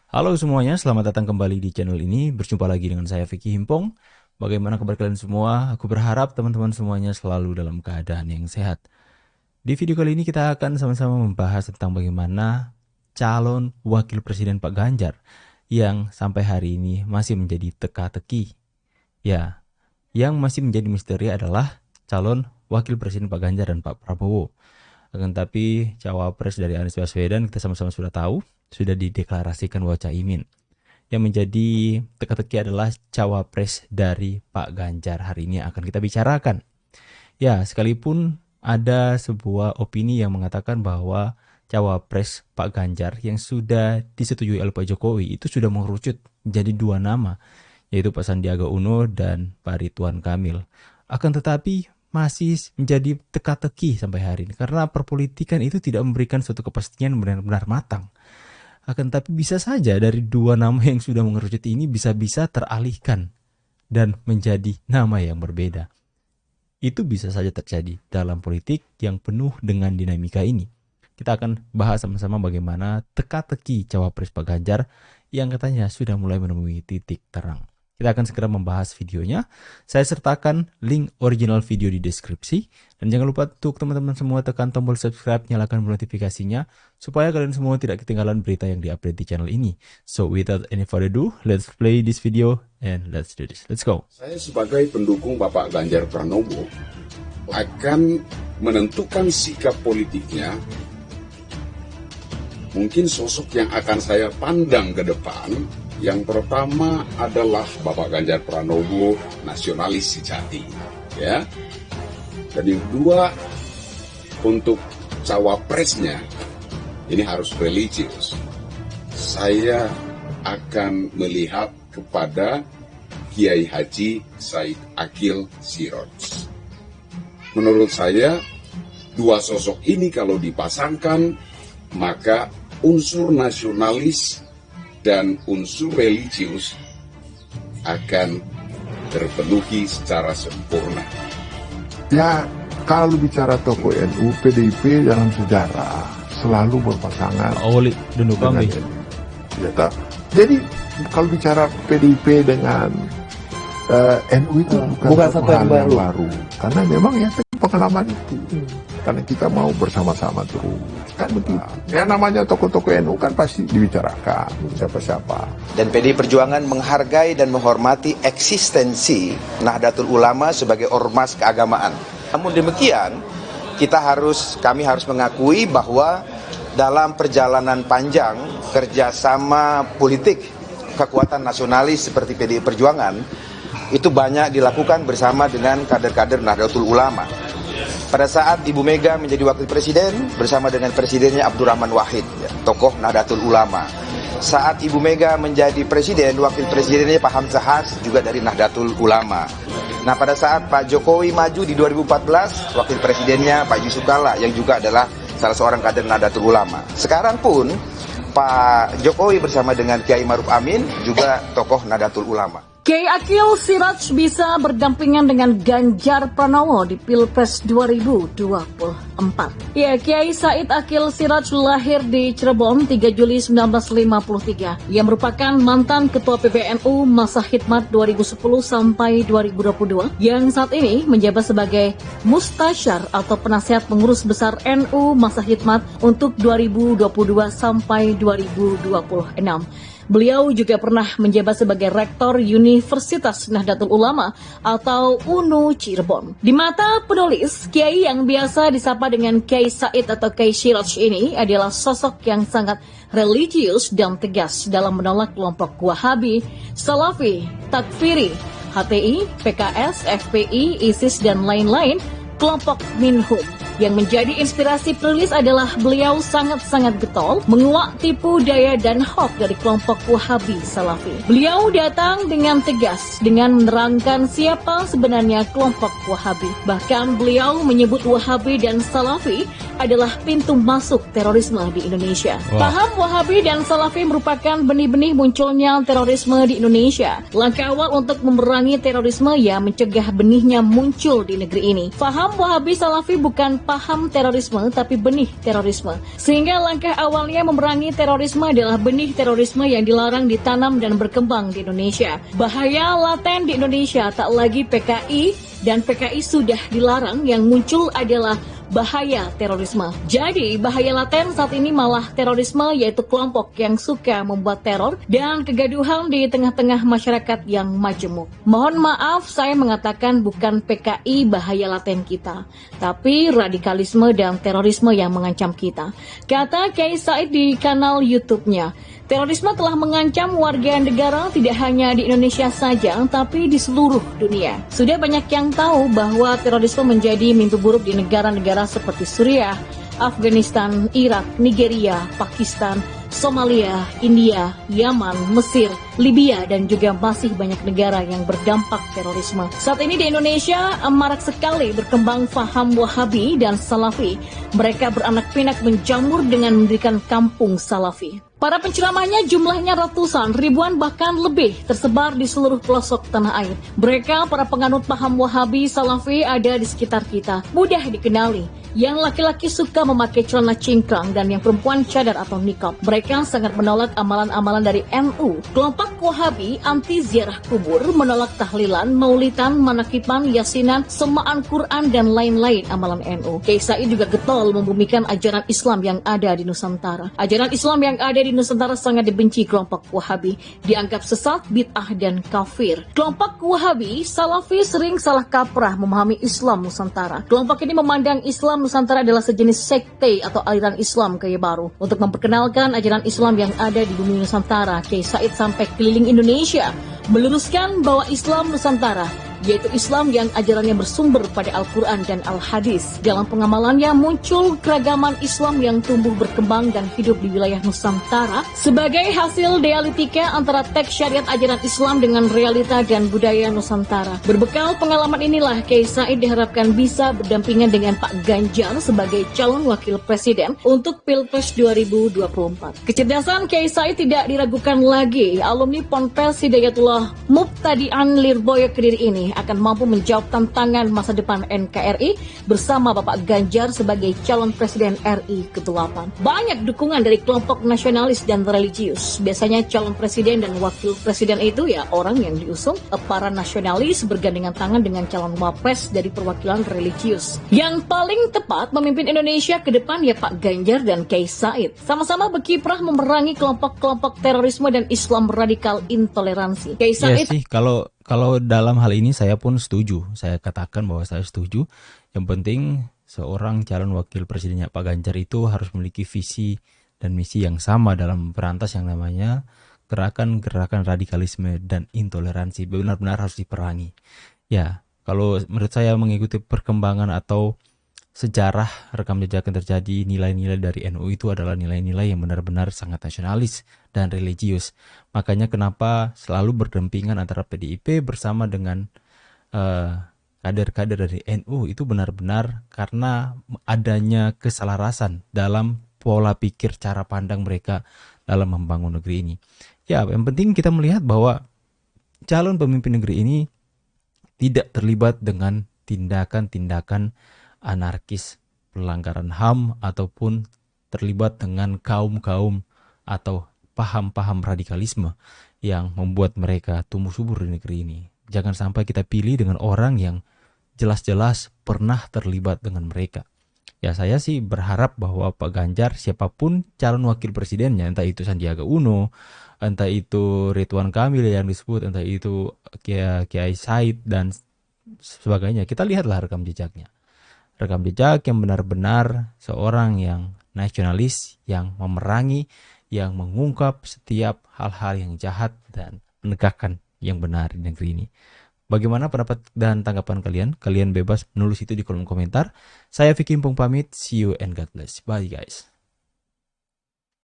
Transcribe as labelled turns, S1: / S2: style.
S1: Halo semuanya, selamat datang kembali di channel ini. Berjumpa lagi dengan saya Vicky Himpong. Bagaimana kabar kalian semua? Aku berharap teman-teman semuanya selalu dalam keadaan yang sehat. Di video kali ini kita akan sama-sama membahas tentang bagaimana calon wakil presiden Pak Ganjar yang sampai hari ini masih menjadi teka-teki. Ya, yang masih menjadi misteri adalah calon wakil presiden Pak Ganjar dan Pak Prabowo. Akan tapi cawapres dari Anies Baswedan kita sama-sama sudah tahu, sudah dideklarasikan bahwa Caimin. Yang menjadi teka-teki adalah cawapres dari Pak Ganjar. Hari ini akan kita bicarakan. Ya, sekalipun ada sebuah opini yang mengatakan bahwa cawapres Pak Ganjar yang sudah disetujui oleh Pak Jokowi itu sudah mengerucut menjadi dua nama, yaitu Pak Sandiaga Uno dan Pak Ridwan Kamil. Akan tetapi masih menjadi teka-teki sampai hari ini karena perpolitikan itu tidak memberikan suatu kepastian benar-benar matang. Akan tapi bisa saja dari dua nama yang sudah mengerucut ini bisa-bisa teralihkan dan menjadi nama yang berbeda. Itu bisa saja terjadi dalam politik yang penuh dengan dinamika ini. Kita akan bahas sama-sama bagaimana teka-teki cawapres Pak Ganjar yang katanya sudah mulai menemui titik terang. Kita akan segera membahas videonya. Saya sertakan link original video di deskripsi. Dan jangan lupa untuk teman-teman semua tekan tombol subscribe, nyalakan notifikasinya, supaya kalian semua tidak ketinggalan berita yang diupdate di channel ini. So without any further ado, let's play this video and let's do this. Let's go.
S2: Saya sebagai pendukung Bapak Ganjar Pranowo akan menentukan sikap politiknya. Mungkin sosok yang akan saya pandang ke depan, yang pertama adalah Bapak Ganjar Pranowo, nasionalis sejati, ya. Dan yang kedua, untuk cawapresnya ini harus religius. Saya akan melihat kepada Kiai Haji Said Akil Siraj. Menurut saya, dua sosok ini kalau dipasangkan, maka unsur nasionalis dan unsur religius akan terpenuhi secara sempurna.
S3: Ya, kalau bicara tokoh NU, PDIP dalam sejarah selalu berpasangan dengan NU. Ya, jadi kalau bicara PDIP dengan NU itu bukan satu hal yang baru. Karena memang ya pengalaman itu. Karena kita mau bersama-sama terus. Kan begitu. Ya namanya tokoh-tokoh NU kan pasti dibicarakan siapa-siapa.
S4: Dan PDI Perjuangan menghargai dan menghormati eksistensi Nahdlatul Ulama sebagai ormas keagamaan. Namun demikian, kami harus mengakui bahwa dalam perjalanan panjang kerjasama politik kekuatan nasionalis seperti PDI Perjuangan itu banyak dilakukan bersama dengan kader-kader Nahdlatul Ulama. Pada saat Ibu Mega menjadi wakil presiden bersama dengan presidennya Abdurrahman Wahid, ya, tokoh Nahdlatul Ulama. Saat Ibu Mega menjadi presiden, wakil presidennya Pak Hamzah Has juga dari Nahdlatul Ulama. Nah, pada saat Pak Jokowi maju di 2014, wakil presidennya Pak Yusuf Kalla yang juga adalah salah seorang kader Nahdlatul Ulama. Sekarang pun Pak Jokowi bersama dengan Kiai Ma'ruf Amin juga tokoh Nahdlatul Ulama.
S5: Kiai Akil Siraj bisa berdampingan dengan Ganjar Pranowo di Pilpres 2024. Ya, Kiai Said Akil Siraj lahir di Cirebon 3 Juli 1953. Ia merupakan mantan Ketua PBNU masa khidmat 2010 sampai 2022 yang saat ini menjabat sebagai Mustasyar atau penasihat pengurus besar NU masa khidmat untuk 2022 sampai 2026. Beliau juga pernah menjabat sebagai Rektor Universitas Nahdlatul Ulama atau UNU Cirebon. Di mata penulis, Kiai yang biasa disapa dengan Kiai Said atau Kiai Siraj ini adalah sosok yang sangat religius dan tegas dalam menolak kelompok Wahabi, Salafi, Takfiri, HTI, PKS, FPI, ISIS, dan lain-lain, kelompok Minhum. Yang menjadi inspirasi penulis adalah beliau sangat-sangat getol menguak tipu daya dan hoax dari kelompok Wahabi Salafi. Beliau datang dengan tegas dengan menerangkan siapa sebenarnya kelompok Wahabi. Bahkan beliau menyebut Wahabi dan Salafi adalah pintu masuk terorisme di Indonesia. Paham Wahabi dan Salafi merupakan benih-benih munculnya terorisme di Indonesia. Langkah awal untuk memerangi terorisme ya mencegah benihnya muncul di negeri ini. Paham Wahabi Salafi bukan paham terorisme tapi benih terorisme. Sehingga langkah awalnya memerangi terorisme adalah benih terorisme yang dilarang ditanam dan berkembang di Indonesia. Bahaya laten di Indonesia tak lagi PKI dan PKI sudah dilarang, yang muncul adalah bahaya terorisme. Jadi bahaya laten saat ini malah terorisme, yaitu kelompok yang suka membuat teror dan kegaduhan di tengah-tengah masyarakat yang majemuk. Mohon maaf saya mengatakan bukan PKI bahaya laten kita, tapi radikalisme dan terorisme yang mengancam kita. Kata Kiai Said di kanal YouTube-nya, terorisme telah mengancam warga negara tidak hanya di Indonesia saja, tapi di seluruh dunia. Sudah banyak yang tahu bahwa terorisme menjadi mimpi buruk di negara-negara seperti Suriah, Afghanistan, Irak, Nigeria, Pakistan, Somalia, India, Yaman, Mesir, Libya, dan juga masih banyak negara yang berdampak terorisme. Saat ini di Indonesia marak sekali berkembang faham Wahabi dan Salafi. Mereka beranak pinak menjamur dengan mendirikan kampung Salafi. Para penceramahnya jumlahnya ratusan, ribuan, bahkan lebih tersebar di seluruh pelosok tanah air. Mereka, para penganut paham Wahabi Salafi, ada di sekitar kita, mudah dikenali. Yang laki-laki suka memakai celana cingkrang dan yang perempuan cadar atau niqab. Mereka sangat menolak amalan-amalan dari NU. Kelompok Wahabi anti ziarah kubur, menolak tahlilan, maulidan, manakiban, yasinan, semaan Quran, dan lain-lain amalan NU. Kiai Said juga getol membumikan ajaran Islam yang ada di Nusantara. Ajaran Islam yang ada di Nusantara sangat dibenci kelompok Wahabi, dianggap sesat, bid'ah, dan kafir. Kelompok Wahabi Salafi sering salah kaprah memahami Islam Nusantara. Kelompok ini memandang Islam Nusantara adalah sejenis sekte atau aliran Islam gaya baru. Untuk memperkenalkan ajaran Islam yang ada di bumi Nusantara, Kiai Said sampai keliling Indonesia meluruskan bahwa Islam Nusantara yaitu Islam yang ajarannya bersumber pada Al-Quran dan Al-Hadis. Dalam pengamalannya muncul keragaman Islam yang tumbuh berkembang dan hidup di wilayah Nusantara sebagai hasil dialektika antara teks syariat ajaran Islam dengan realita dan budaya Nusantara. Berbekal pengalaman inilah Kiai Said diharapkan bisa berdampingan dengan Pak Ganjar sebagai calon wakil presiden untuk Pilpres 2024. Kecerdasan Kiai Said tidak diragukan lagi. Alumni Ponpes Hidayatullah Mubtadi'an Lirboyo Kediri ini akan mampu menjawab tantangan masa depan NKRI bersama Bapak Ganjar sebagai calon presiden RI ke-8. Banyak dukungan dari kelompok nasionalis dan religius. Biasanya calon presiden dan wakil presiden itu ya orang yang diusung para nasionalis bergandengan tangan dengan calon wapres dari perwakilan religius. Yang paling tepat memimpin Indonesia ke depan ya Pak Ganjar dan Kiai Said. Sama-sama berkiprah memerangi kelompok-kelompok terorisme dan Islam radikal intoleransi. Kiai Said
S1: sih, kalau dalam hal ini saya pun setuju. Saya katakan bahwa saya setuju. Yang penting seorang calon wakil presidennya Pak Ganjar itu harus memiliki visi dan misi yang sama dalam berantas yang namanya gerakan-gerakan radikalisme dan intoleransi. Benar-benar harus diperangi. Ya, kalau menurut saya mengikuti perkembangan atau sejarah rekam jejak yang terjadi, nilai-nilai dari NU itu adalah nilai-nilai yang benar-benar sangat nasionalis dan religius. Makanya kenapa selalu berdampingan antara PDIP bersama dengan kader-kader dari NU itu benar-benar karena adanya keselarasan dalam pola pikir, cara pandang mereka dalam membangun negeri ini. Ya, yang penting kita melihat bahwa calon pemimpin negeri ini tidak terlibat dengan tindakan-tindakan anarkis, pelanggaran HAM, ataupun terlibat dengan kaum-kaum atau paham-paham radikalisme yang membuat mereka tumbuh subur di negeri ini. Jangan sampai kita pilih dengan orang yang jelas-jelas pernah terlibat dengan mereka. Ya, saya sih berharap bahwa Pak Ganjar, siapapun calon wakil presidennya, entah itu Sandiaga Uno, entah itu Ridwan Kamil yang disebut, entah itu Kiai Said dan sebagainya, kita lihatlah rekam jejaknya. Rekam jejak yang benar-benar seorang yang nasionalis, yang memerangi, yang mengungkap setiap hal-hal yang jahat dan menegakkan yang benar di negeri ini. Bagaimana pendapat dan tanggapan kalian? Kalian bebas menulis itu di kolom komentar. Saya Vicky Himpong pamit. See you and God bless. Bye guys.